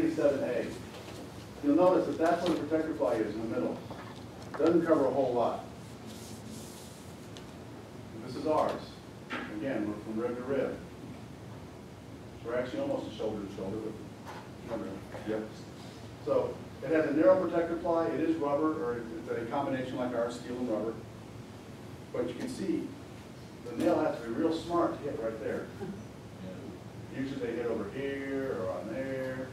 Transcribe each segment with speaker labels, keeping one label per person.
Speaker 1: 97A. You'll notice that that's where the protector ply is in the middle. It doesn't cover a whole lot. This is ours. Again, we're from rib to rib. So we're actually almost a shoulder to shoulder, but yep. So it has a narrow protector ply. It is rubber, or it's a combination like ours, steel and rubber. But you can see the nail has to be real smart to hit right there. Usually they hit over here or on there.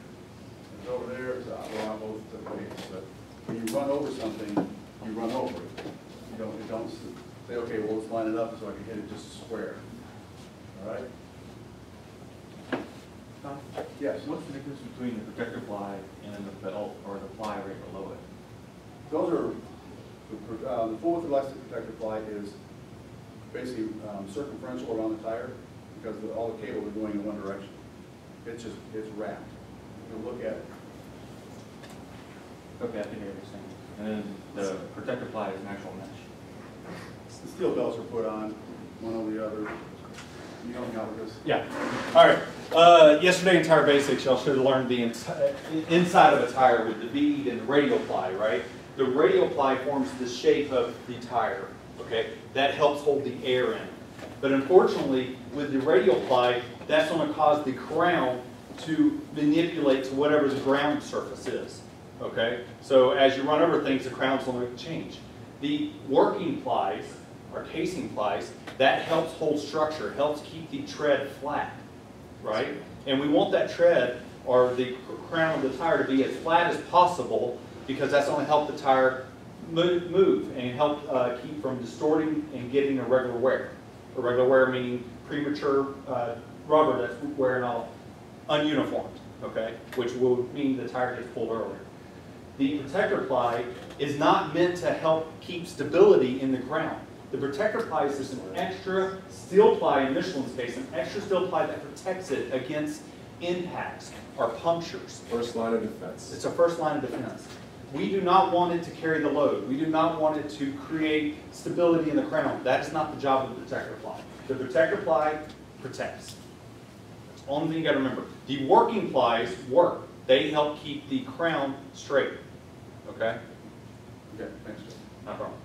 Speaker 1: It's over there. It's on both ways. But when you run over something, you run over it. You don't say, okay, well, let's line it up so I can hit it just square. All right?
Speaker 2: Tom,
Speaker 1: Yes?
Speaker 2: what's the difference between the protector ply and the belt or the ply right below it?
Speaker 1: Those are, the full width elastic protector ply is basically circumferential around the tire because all the cables are going in one direction. It's wrapped. You look at it.
Speaker 2: Okay, I think I understand. And then the protector ply is an actual mesh.
Speaker 1: The steel belts are put on, one over the other. You help me out with this?
Speaker 3: Yeah. All right. Yesterday in Tire Basics, y'all should have learned the inside of a tire with the bead and the radial ply, right? The radial ply forms the shape of the tire, okay? That helps hold the air in. But unfortunately, with the radial ply, that's going to cause the crown to manipulate to whatever the ground surface is, okay? So as you run over things, the crown's going to change. The working plies, or casing plies, that helps hold structure, helps keep the tread flat, right? And we want that tread, or the crown of the tire, to be as flat as possible because that's going to help the tire move and help keep from distorting and getting irregular wear. Irregular wear meaning premature rubber that's wearing off ununiformed, okay? Which will mean the tire gets pulled earlier. The protector ply is not meant to help keep stability in the ground. The protector ply is just an extra steel ply, in Michelin's case, an extra steel ply that protects it against impacts or punctures.
Speaker 4: First line of defense.
Speaker 3: It's a first line of defense. We do not want it to carry the load. We do not want it to create stability in the crown. That is not the job of the protector ply. The protector ply protects. That's the only thing you got to remember. The working plies work. They help keep the crown straight. Okay?
Speaker 1: Okay, thanks, Joe.
Speaker 3: No problem.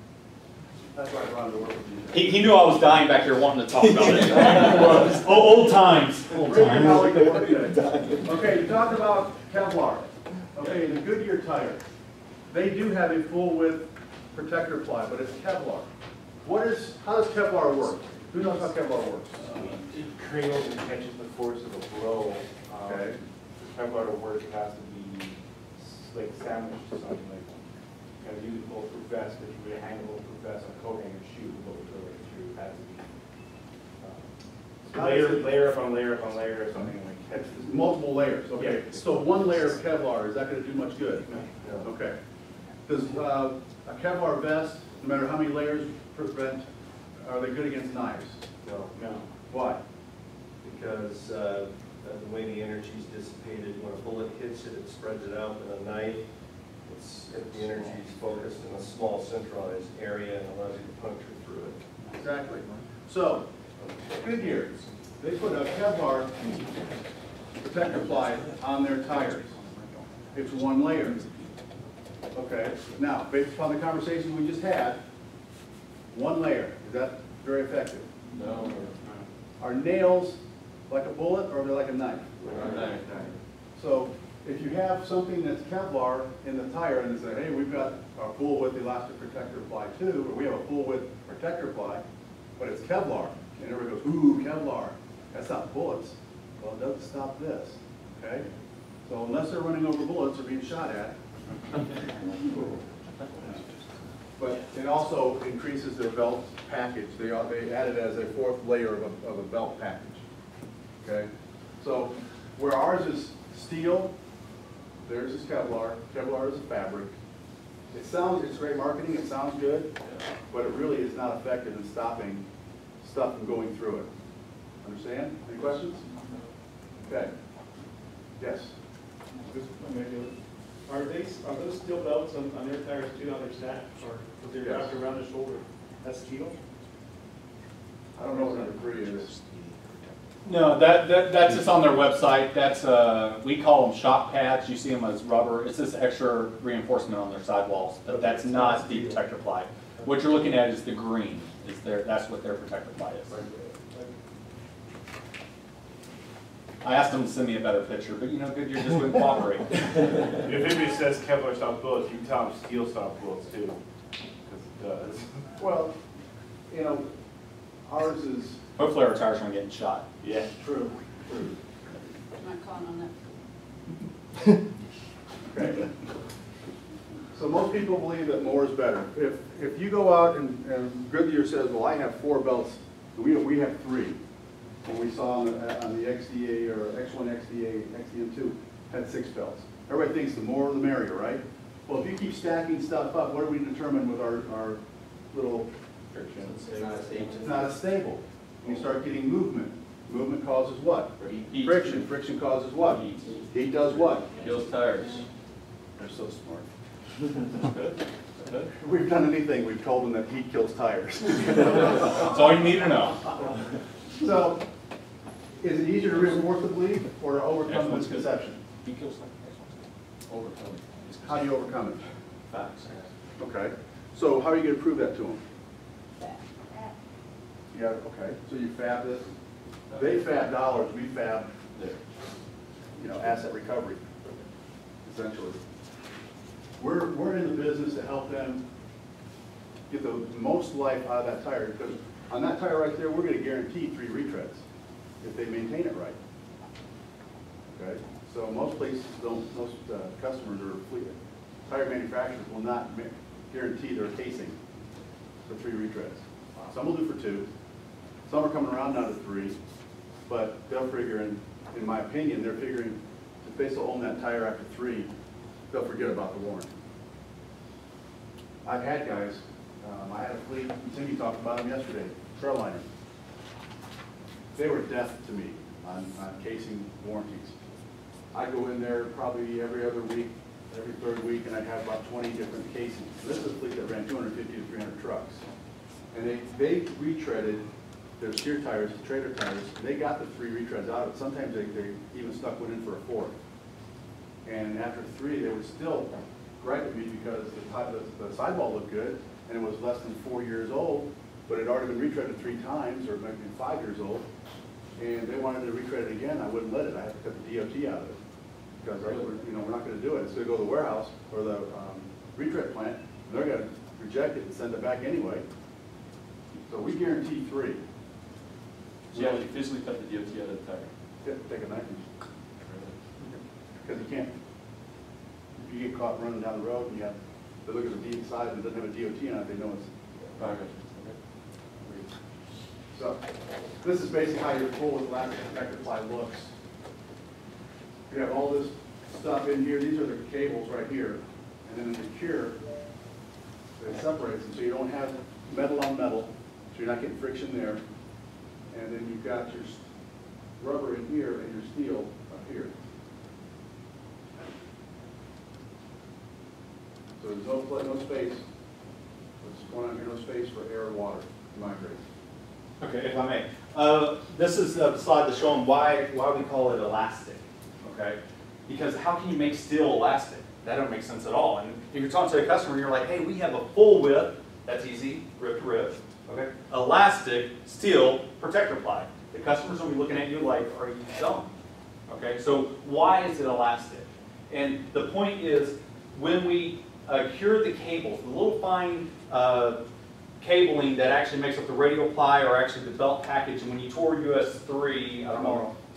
Speaker 1: That's why I brought to work with you.
Speaker 3: He knew I was dying back here wanting to talk about it. Old times. Old
Speaker 1: Rick,
Speaker 3: times.
Speaker 1: how we can work today. Okay, you talked about Kevlar. Okay, the Goodyear tire. They do have a full width protector ply, but it's Kevlar. How does Kevlar work? Who knows how Kevlar works?
Speaker 5: It cradles and catches the force of a blow.
Speaker 1: Okay.
Speaker 5: For Kevlar to work, it has to be like sandwiched to something like kind of use a bulletproof vest. If you were to hang a bulletproof vest on a coat hanger shoe, the bullet would go right through. It has to be layer upon layer upon layer or something like catch this.
Speaker 1: Multiple layers. Okay.
Speaker 5: Yeah.
Speaker 1: So one layer of Kevlar, is that going to do much good?
Speaker 5: No.
Speaker 1: Okay. Does a Kevlar vest, no matter how many layers prevent, are they good against knives?
Speaker 6: No,
Speaker 5: No.
Speaker 1: Why?
Speaker 6: because the way the energy is dissipated, when a bullet hits it, it spreads it out, but a knife, the energy is focused in a small centralized area and allows you to puncture through it.
Speaker 1: Exactly. So, Goodyear, they put a Kevlar protector ply on their tires. It's one layer. Okay. Now, based upon the conversation we just had, one layer. Is that very effective?
Speaker 6: No.
Speaker 1: Are nails like a bullet or are they like a knife? So if you have something that's Kevlar in the tire and they say, hey, we've got our full width elastic protector ply too, or we have a full width protector ply, but it's Kevlar. And everybody goes, ooh, Kevlar. That's not bullets. Well, it doesn't stop this. Okay? So unless they're running over bullets or being shot at, but it also increases their belt package. They add it as a fourth layer of a belt package. Okay? So where ours is steel, theirs is Kevlar. Kevlar is a fabric. It's great marketing, it sounds good, but it really is not effective in stopping stuff from going through it. Understand? Any questions? Okay. Yes?
Speaker 7: Are those steel belts on their tires too, on their stack, or if they're wrapped around the shoulder? That's steel?
Speaker 1: I don't know what number 3 is.
Speaker 3: No, that's just on their website. That's, we call them shock pads. You see them as rubber. It's this extra reinforcement on their sidewalls, but that's not the protector ply. What you're looking at is the green. That's what their protector ply is. I asked them to send me a better picture, but you know, Goodyear just wouldn't cooperate.
Speaker 5: If anybody says Kevlar stop bullets, you can tell them steel stop bullets too, because it does.
Speaker 1: Well, you know, ours is,
Speaker 3: Hopefully our tires aren't getting shot.
Speaker 5: Yeah.
Speaker 1: true.
Speaker 4: Not calling on that.
Speaker 1: Okay. So most people believe that more is better. If you go out and Goodyear says, well, I have 4 belts, we have 3. And we saw on the XDA or X1 XDA, XDM2 had 6 belts. Everybody thinks the more the merrier, right? Well, if you keep stacking stuff up, what do we determine with our little friction? It's not as stable. When you start getting movement, movement causes what?
Speaker 2: Heat.
Speaker 1: Friction. Friction causes what?
Speaker 2: Heat.
Speaker 1: Heat does what?
Speaker 2: Kills tires.
Speaker 1: They're so smart. We've done anything, we've told them that heat kills tires.
Speaker 3: That's all you need to know.
Speaker 1: So, is it easier to reinforce the bleed or to overcome the misconception?
Speaker 3: He kills tires. Overcome.
Speaker 1: How do you overcome it?
Speaker 3: Facts.
Speaker 1: Okay. So how are you going to prove that to them? Yeah, okay. So you fab this. They fab dollars, we fab, asset recovery, essentially. We're in the business to help them get the most life out of that tire, because on that tire right there, we're going to guarantee 3 retreads if they maintain it right. Okay? So most places don't, most customers or fleet tire manufacturers will not guarantee their casing for 3 retreads. Some will do for 2. Some are coming around now to 3, but they'll figure, in my opinion, they're figuring if they still own that tire after 3, they'll forget about the warranty. I've had guys, I had a fleet, Cindy talked about them yesterday, Trailliner. They were deaf to me on casing warranties. I go in there probably every other week, every 3rd week, and I'd have about 20 different casings. This is a fleet that ran 250 to 300 trucks. And they retreaded their steer tires, trailer tires. They got the 3 retreads out of it. Sometimes they even stuck one in for a 4th. And after 3, they would still gripe at me because the sidewall looked good, and it was less than 4 years old, but it had already been retreaded 3 times, or maybe 5 years old. And they wanted to retread it again. I wouldn't let it. I had to cut the DOT out of it because we're not going to do it. It's going to go to the warehouse or the retread plant, and they're going to reject it and send it back anyway. So we guarantee 3.
Speaker 2: So you actually physically cut the DOT out of the tire.
Speaker 1: You have to take a knife and because you can't. If you get caught running down the road and they look at the deed side and it doesn't have a DOT on it, they know it's.
Speaker 2: Okay.
Speaker 1: So this is basically how your full elastic protector ply looks. You have all this stuff in here. These are the cables right here, and then in the cure, it separates them so you don't have metal on metal, so you're not getting friction there. And then you've got your rubber in here and your steel up here. So there's no space. What's going on here? No space for air and water to migrate.
Speaker 3: Okay, if I may. This is a slide to show them why we call it elastic, okay? Because how can you make steel elastic? That don't make sense at all. And if you're talking to a customer, you're like, hey, we have a full width, that's easy, rip to rip, okay? Elastic, steel, protector ply. The customer's gonna be looking at you like, are you dumb? Okay, so why is it elastic? And the point is, when we cure the cables, the little fine cabling that actually makes up the radial ply or actually the belt package, and when you tour US 3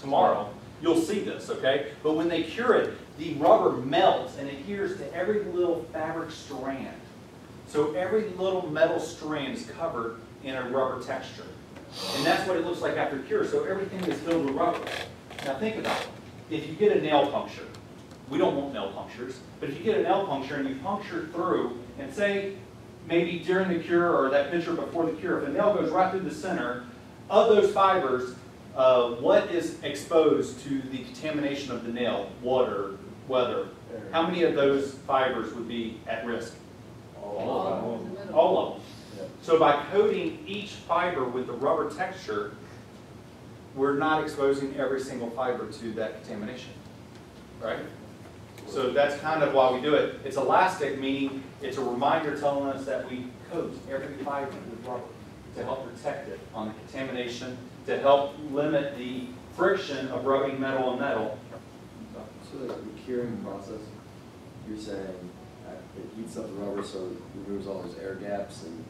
Speaker 3: tomorrow, you'll see this, okay? But when they cure it, the rubber melts and adheres to every little fabric strand. So every little metal strand is covered in a rubber texture. And that's what it looks like after cure, so everything is filled with rubber. Now think about it. If you get a nail puncture, we don't want nail punctures, but if you get a nail puncture and you puncture through, and say maybe during the cure or that picture before the cure, if a nail goes right through the center, of those fibers, what is exposed to the contamination of the nail? Water, weather. How many of those fibers would be at risk?
Speaker 4: All in the middle.
Speaker 3: All of them. So by coating each fiber with the rubber texture, we're not exposing every single fiber to that contamination, right? So that's kind of why we do it. It's elastic, meaning it's a reminder telling us that we coat every fiber with rubber to help protect it on the contamination, to help limit the friction of rubbing metal on metal.
Speaker 8: So the curing process, you're saying it heats up the rubber so it removes all those air gaps and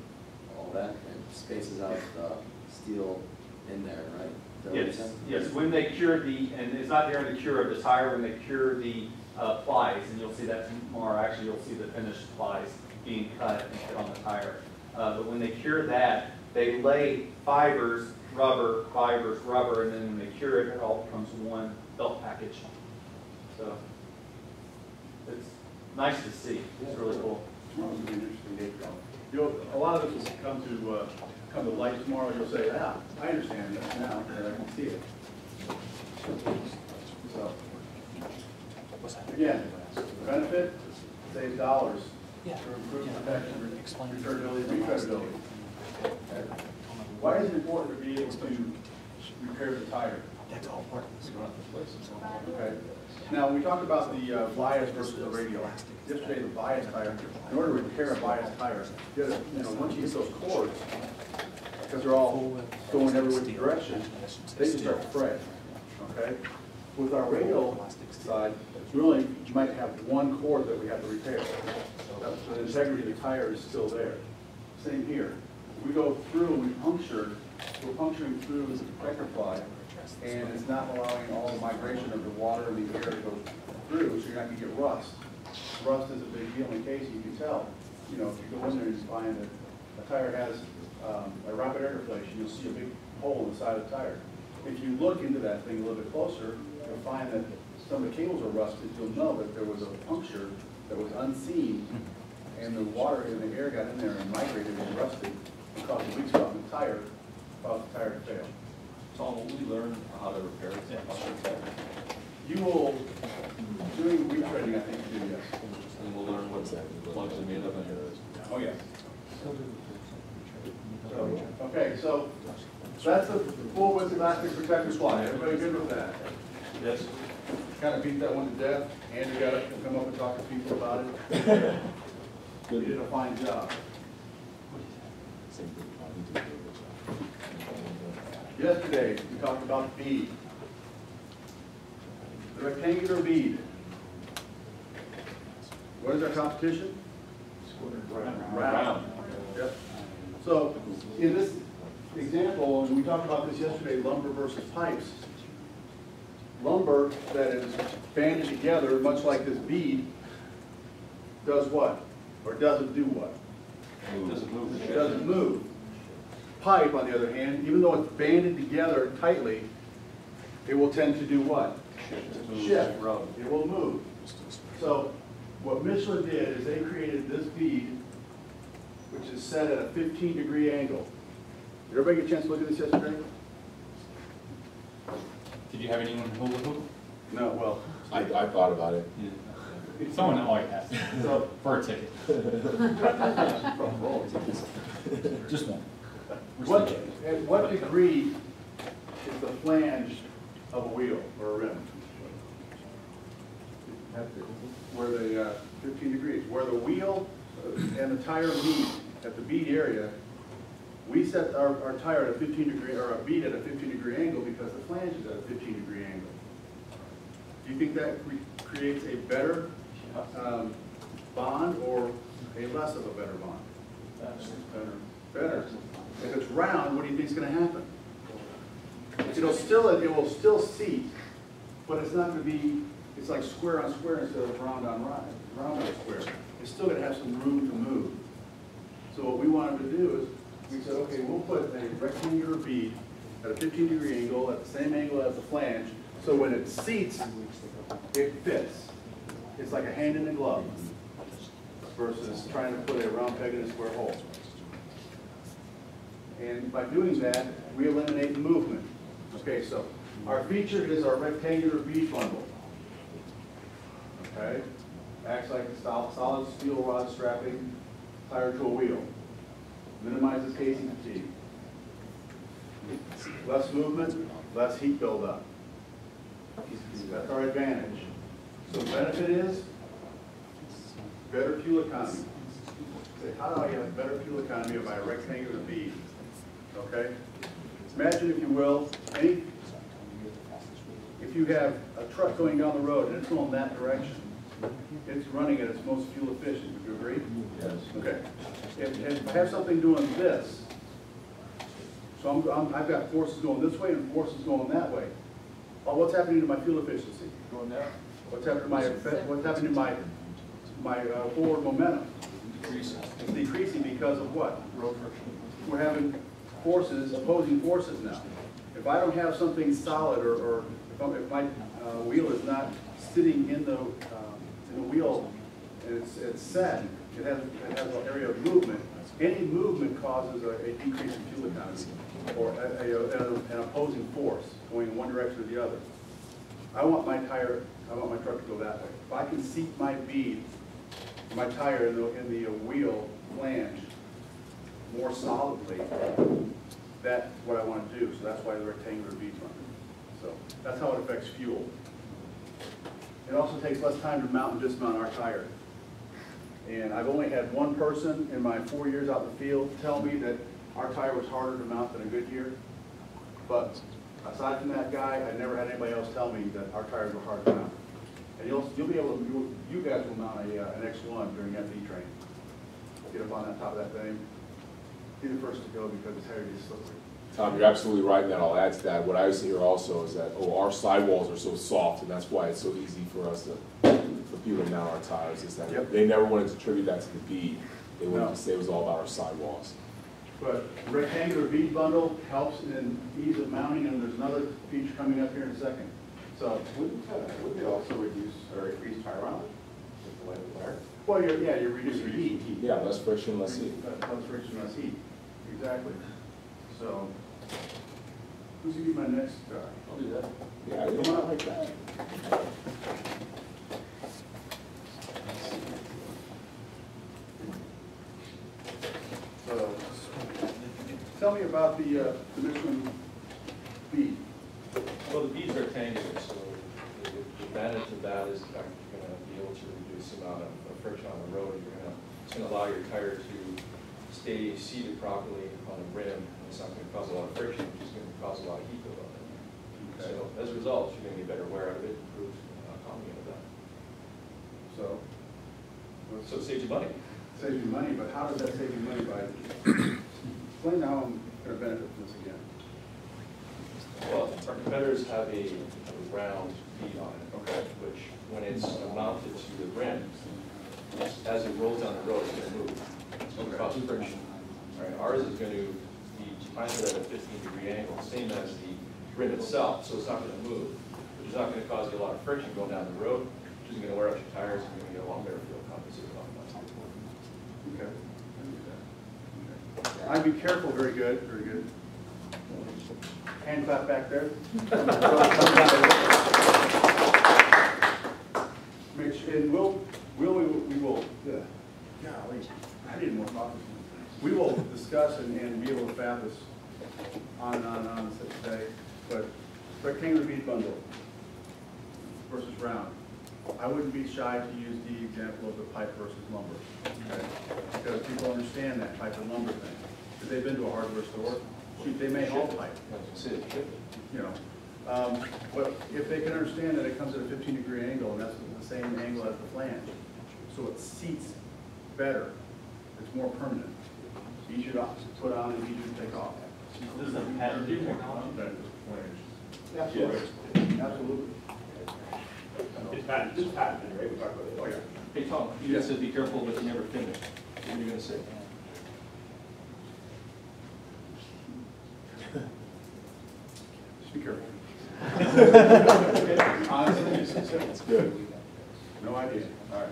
Speaker 8: all that and spaces out the steel in there, right? Is that what you're
Speaker 3: Yes,
Speaker 8: saying?
Speaker 3: yes, when they cure the, and it's not during the cure of the tire, when they cure the plies, and you'll see that tomorrow, actually you'll see the finished plies being cut and put on the tire. But when they cure that, they lay fibers, rubber, and then when they cure it, it all becomes one belt package. So it's nice to see. It's really cool.
Speaker 1: Tomorrow's gonna be an interesting day, Carl. You'll, a lot of this will come to light tomorrow. You'll say, ah, I understand this now, and I can see it. So, again, benefit, save dollars, to improve protection, returnability, recredibility. Why is it important to be able to repair the tire?
Speaker 2: That's all part of this.
Speaker 1: Okay. Now, when we talk about the bias versus the radial, yesterday the bias tire, in order to repair a bias tire, you gotta, once you hit those cords, because they're all going every which direction, they just start to fray, okay? With our radial side, really, you might have one cord that we have to repair. The integrity of the tire is still there. Same here. We go through, we're puncturing through the protector ply, and it's not allowing all the migration of the water and the air to go through, so you're not going to get rust. Rust is a big deal in case you can tell. If you go in there and you find that a tire has a rapid air deflation, you'll see a big hole in the side of the tire. If you look into that thing a little bit closer, you'll find that some of the cables are rusted. You'll know that there was a puncture that was unseen, and the water and the air got in there and migrated and rusted and caused a weak spot in the tire, caused the tire to fail.
Speaker 2: Tom, will we learn how to repair it?
Speaker 1: You will, doing retreading, I think you do, yes.
Speaker 2: And we'll learn what plugs are made of and.
Speaker 1: Oh, yes. Okay, so that's the full width elastic protector slide. Everybody good with that?
Speaker 2: Yes.
Speaker 1: Kind of beat that one to death. Andrew got to come up and talk to people about it. You did a fine job. Yesterday, we talked about bead. The rectangular bead. What is our competition? Round. Yep. So, in this example, and we talked about this yesterday, lumber versus pipes. Lumber that is banded together, much like this bead, does what? Or doesn't do what?
Speaker 2: It doesn't move.
Speaker 1: It doesn't move. Pipe, on the other hand, even though it's banded together tightly, it will tend to do what? Shift. It will move. So what Michelin did is they created this bead, which is set at a 15-degree angle. Did everybody get a chance to look at this yesterday?
Speaker 2: Did you have anyone hula hoop?
Speaker 1: No, well.
Speaker 9: I thought about it.
Speaker 2: Someone always has,
Speaker 1: So,
Speaker 2: for a ticket. Just one.
Speaker 1: at what degree is the flange of a wheel or a rim? Where the 15 degrees. Where the wheel and the tire meet at the bead area, we set our tire at a 15-degree, or our bead at a 15-degree angle because the flange is at a 15-degree angle. Do you think that creates a better bond or a less of a better bond? Better. If it's round, what do you think is going to happen? It will still seat, but it's not going to be, it's like square on square instead of round on square. It's still going to have some room to move. So what we wanted to do is, we said, okay, we'll put a rectangular bead at a 15-degree angle, at the same angle as the flange, so when it seats, it fits. It's like a hand in a glove versus trying to put a round peg in a square hole. And by doing that, we eliminate movement. Okay, so our feature is our rectangular bead bundle. Okay, acts like a solid steel rod strapping tire to a wheel. Minimizes casing fatigue. Less movement, less heat buildup. That's our advantage. So the benefit is better fuel economy. Say, how do I get better fuel economy by a rectangular bead? Okay? Imagine, if you will, if you have a truck going down the road and it's going that direction, it's running at its most fuel efficient. Would you agree?
Speaker 6: Yes.
Speaker 1: Okay. If I have something doing this, so I've got forces going this way and forces going that way. Well, what's happening to my fuel efficiency?
Speaker 6: Going down.
Speaker 1: What's happening to my forward momentum?
Speaker 6: Decreasing.
Speaker 1: It's decreasing because of what? We're having forces, opposing forces now. If I don't have something solid, or if my wheel is not sitting in the wheel and it's set, it has an area of movement. Any movement causes a decrease in fuel economy, or an opposing force going in one direction or the other. I want my truck to go that way. If I can seat my bead, my tire in the wheel flange more solidly, that's what I want to do. So that's why the rectangular beads run. So that's how it affects fuel. It also takes less time to mount and dismount our tire. And I've only had one person in my 4 years out in the field tell me that our tire was harder to mount than a Goodyear. But aside from that guy, I never had anybody else tell me that our tires were hard to mount. And you'll be able to, you guys will mount an X1 during FE training. Get up on that top of that thing. Be the first to go because it's heavy and slippery.
Speaker 9: Tom, you're absolutely right, and then I'll add to that. What I used to hear also is that, our sidewalls are so soft, and that's why it's so easy for us for people to mount our tires, is that
Speaker 1: Yep.
Speaker 9: they never wanted to attribute that to the bead. They wanted
Speaker 1: No.
Speaker 9: to say it was all about our sidewalls.
Speaker 1: But the rectangular bead bundle helps in ease of mounting, and there's another feature coming up here in a second. So,
Speaker 5: Wouldn't it also reduce or increase tire mileage with the light wear?
Speaker 1: well, you're reducing heat.
Speaker 9: Yeah, less friction, less heat.
Speaker 1: Less friction, less heat. Exactly. So, who's gonna be my next guy?
Speaker 6: I'll do that.
Speaker 9: Yeah, you don't like that.
Speaker 1: So, tell me about the Michelin bead.
Speaker 2: Well, the bead's rectangular, so the advantage of that is that you're going to be able to reduce the amount of friction on the road. It's going to allow your tire to stay seated properly on the rim. It's not going to cause a lot of friction, which is going to cause a lot of heat buildup.
Speaker 1: Okay.
Speaker 2: So as a result, you're going to get better wear out of it, improve economy of that.
Speaker 1: So,
Speaker 2: So it saves you money.
Speaker 1: saves you money, but how does that save you money by, explain how I'm gonna benefit from this again.
Speaker 2: Well, our competitors have a round bead on it, okay, which when it's mounted to the rim, as it rolls down the road, it's going to move. It's going to cause friction. All right, ours is going to be planted at a 15-degree angle, same as the rim itself, so it's not going to move, which is not going to cause you a lot of friction going down the road, which is going to wear out your tires, and you're going to get a lot better fuel economy.
Speaker 1: Okay. I'd be careful, very good, very good. Hand clap back there. Make sure, and we will, yeah, golly, I didn't want to talk. We will discuss and be able to fab this on and on and on today, but rectangular bead bundle versus round. I wouldn't be shy to use the example of the pipe versus lumber, okay? Because people understand that pipe and lumber thing. If they've been to a hardware store, shoot, they may haul pipe, you know. But if they can understand that it comes at a 15-degree angle, and that's the same angle as the flange, so it seats better, it's more permanent, easier to put on and easier to take off.
Speaker 2: This is a patent technology.
Speaker 1: Absolutely, absolutely.
Speaker 5: It's patented, right? We talked about it.
Speaker 1: Oh, yeah.
Speaker 2: Hey, Tom, you just said be careful, but you never finish. What are you going to say?
Speaker 1: Just be careful. Honestly, it's good. No idea. All right.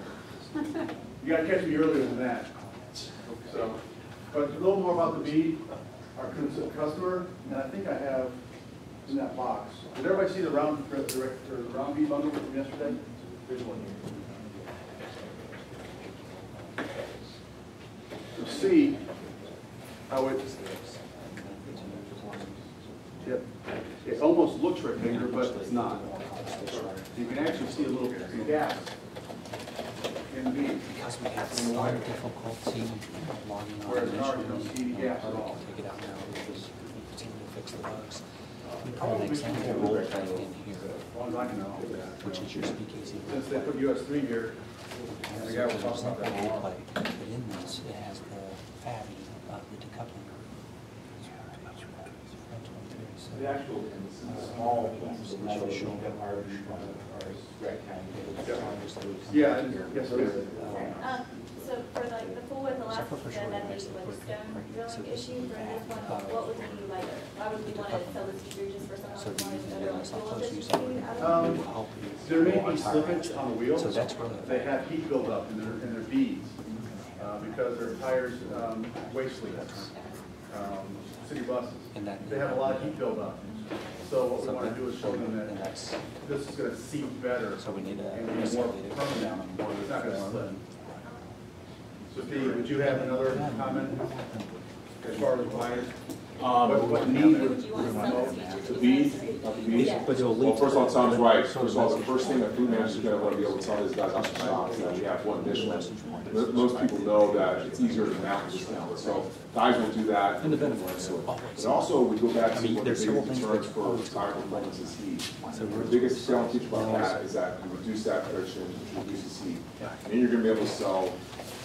Speaker 1: You gotta catch me earlier than that. So, but a little more about the bead, our customer, and I think I have in that box. Did everybody see the round bead bundle from yesterday? There's one here. To see how it almost not. You can actually see a little gap in the bead.
Speaker 10: Because we have some difficulty logging on
Speaker 1: Whereas in ours, you don't
Speaker 10: initially,
Speaker 1: see any gaps at all.
Speaker 10: take it out now because we continue to fix the bugs. We probably make sense to roll back in here,
Speaker 1: As long as I can know.
Speaker 10: which is your speakeasy.
Speaker 1: Since they put US 3 here, and the guy was talking about that a lot.
Speaker 10: But in this, it has the fatty of the decoupling.
Speaker 5: The actual small pieces of metal that are rectangular.
Speaker 1: Yeah, yes, it is.
Speaker 11: So for like the full width elastic, then that maybe like a stone drilling issue for this one, what would we like, why would we want to sell this to you just for someone who wanted to drill this issue out of?
Speaker 1: There may be slippage on the wheels.
Speaker 10: So that's really.
Speaker 1: They have heat buildup in their beads, because their tires, waste leaks, city buses.
Speaker 10: And that-
Speaker 1: They have a lot of heat buildup. So what we
Speaker 10: So
Speaker 1: want to do is show them
Speaker 10: and
Speaker 1: that
Speaker 10: that's,
Speaker 1: this is going to seat better
Speaker 10: so we need to
Speaker 1: and be more
Speaker 10: escalate it
Speaker 1: permanent,
Speaker 10: down and
Speaker 1: it's not going to slip.
Speaker 10: form.
Speaker 1: So Dee, would you have another comment as far as wires?
Speaker 9: Um,
Speaker 1: What
Speaker 11: Who
Speaker 1: need?
Speaker 11: would you want to sell this to?
Speaker 9: The bead, not the bead.
Speaker 11: Yeah.
Speaker 10: But it'll
Speaker 9: Well,
Speaker 10: lead
Speaker 9: first of all,
Speaker 10: to-
Speaker 9: Tom's right. First of all, the first thing that food managers are gonna wanna be able to tell his guys off the shop is that we have one Michelin. Most people know that it's easier to mount this now, so guys will do that.
Speaker 10: And the benefits are always.
Speaker 9: But also, we go back
Speaker 10: I
Speaker 9: to
Speaker 10: mean,
Speaker 9: what the
Speaker 10: there's
Speaker 9: biggest
Speaker 10: several things
Speaker 9: concerns
Speaker 10: that
Speaker 9: for tire performance is heat.
Speaker 10: So
Speaker 9: The biggest selling feature about that is that you reduce that friction, which reduces heat. And then you're gonna be able to sell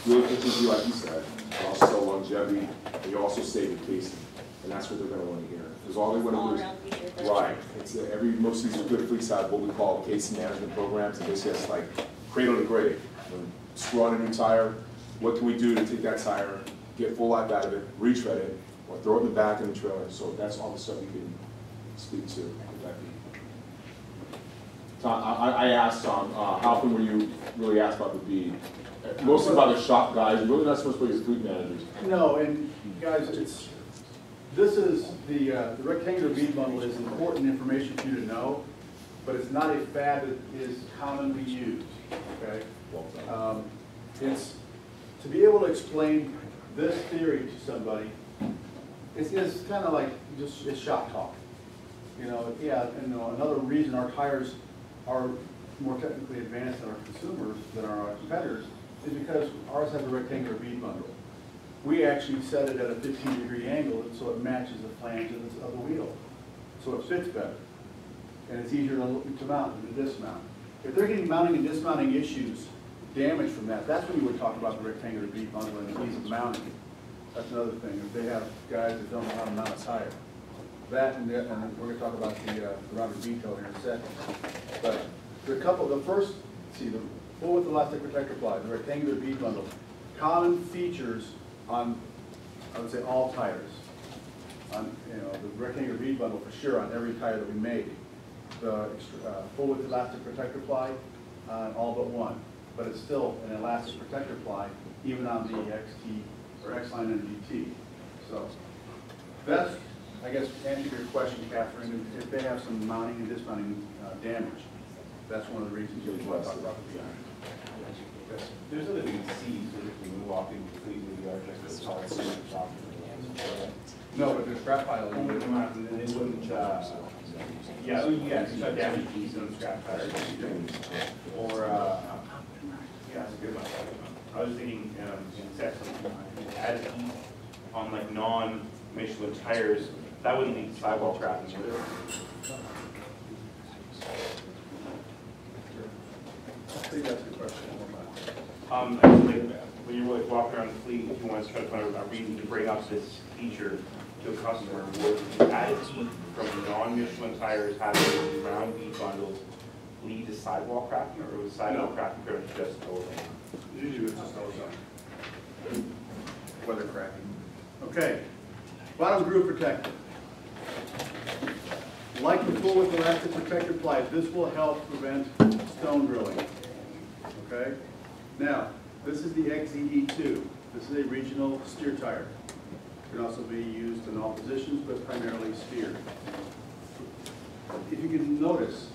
Speaker 9: good efficiency, like you said, and also sell longevity, and you also save the casing. And that's what they're gonna wanna hear, because all they wanna
Speaker 11: All
Speaker 9: do is.
Speaker 11: around feature for
Speaker 9: Right, it's most of these good fleets have what we call case management programs, and basically it's like cradle to grave. When screw on a new tire, what can we do to take that tire, get full life out of it, retread it, or throw it in the back of the trailer, so that's all the stuff you can speak to with that bead. Tom, I asked Tom, how often were you really asked about the bead? Mostly by the shop guys, really not supposed to be your fleet managers.
Speaker 1: No, and guys, this is, the rectangular bead bundle is important information for you to know, but it's not a fad that is commonly used, okay? It's, to be able to explain this theory to somebody, it's kind of like just, it's shop talk. You know, yeah, and another reason our tires are more technically advanced than our consumers, than our competitors, is because ours has a rectangular bead bundle. We actually set it at a 15-degree angle so it matches the flange of the wheel. So it fits better. And it's easier to mount than to dismount. If they're getting mounting and dismounting issues, damage from that, that's when you would talk about the rectangular bead bundle and the ease of mounting. That's another thing. If they have guys that don't know how to mount a tire. That and we're going to talk about the Robert Vito here in a second. But the first, see, the full width elastic protector ply, the rectangular bead bundle, common features on, I would say, all tires. On, the rectangular bead bundle for sure on every tire that we make. The full width elastic protector ply on all but one, but it's still an elastic protector ply even on the XT or X-Line and GT. So that's, I guess, to answer your question, Catherine, if they have some mounting and dismounting damage, that's one of the reasons you want to talk about the bead.
Speaker 5: There's other things to see, so if we walk in completely, we are just a solid cement shop.
Speaker 1: No, but there's scrap pile.
Speaker 5: When we come out, and then they wouldn't, yeah, you shut down the keys on scrap tires. Or, yeah, that's a good one. I was thinking, add heat on like non-Michelin tires, that wouldn't lead to sidewall traffic either.
Speaker 1: I think that's a good question.
Speaker 5: I was like, when you're like walking around the fleet, if you want to try to find a reason to bring up this feature to a customer, would added heat from non-Michelin tires having round bead bundles lead to sidewall cracking, or was sidewall cracking pretty much just over?
Speaker 1: Usually it's just ozone. Weather cracking. Okay, bottom groove protector. Like the full width elastic protector ply, this will help prevent stone drilling. Okay? Now, this is the XZE2. This is a regional steer tire. It can also be used in all positions, but primarily steer. If you can notice,